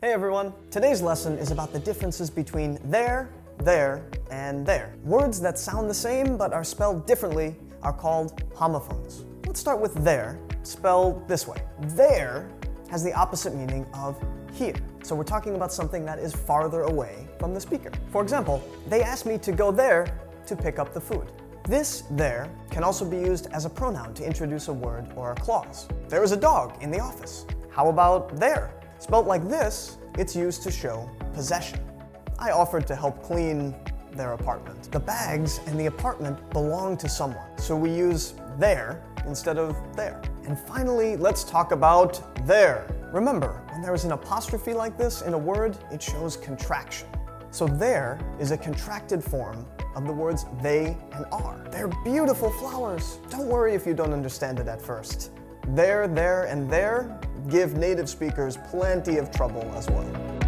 Hey everyone! Today's lesson is about the differences between there, and there. Words that sound the same but are spelled differently are called homophones. Let's start with there, spelled this way. There has the opposite meaning of here. So we're talking about something that is farther away from the speaker. For example, they asked me to go there to pick up the food. This there can also be used as a pronoun to introduce a word or a clause. There is a dog in the office. How about there? Spelled like this, it's used to show possession. I offered to help clean their apartment. The bags and the apartment belong to someone, so we use there instead of there. And finally, let's talk about there. Remember, when there is an apostrophe like this in a word, it shows contraction. So there is a contracted form of the words they and are. They're beautiful flowers. Don't worry if you don't understand it at first. There, and there give native speakers plenty of trouble as well.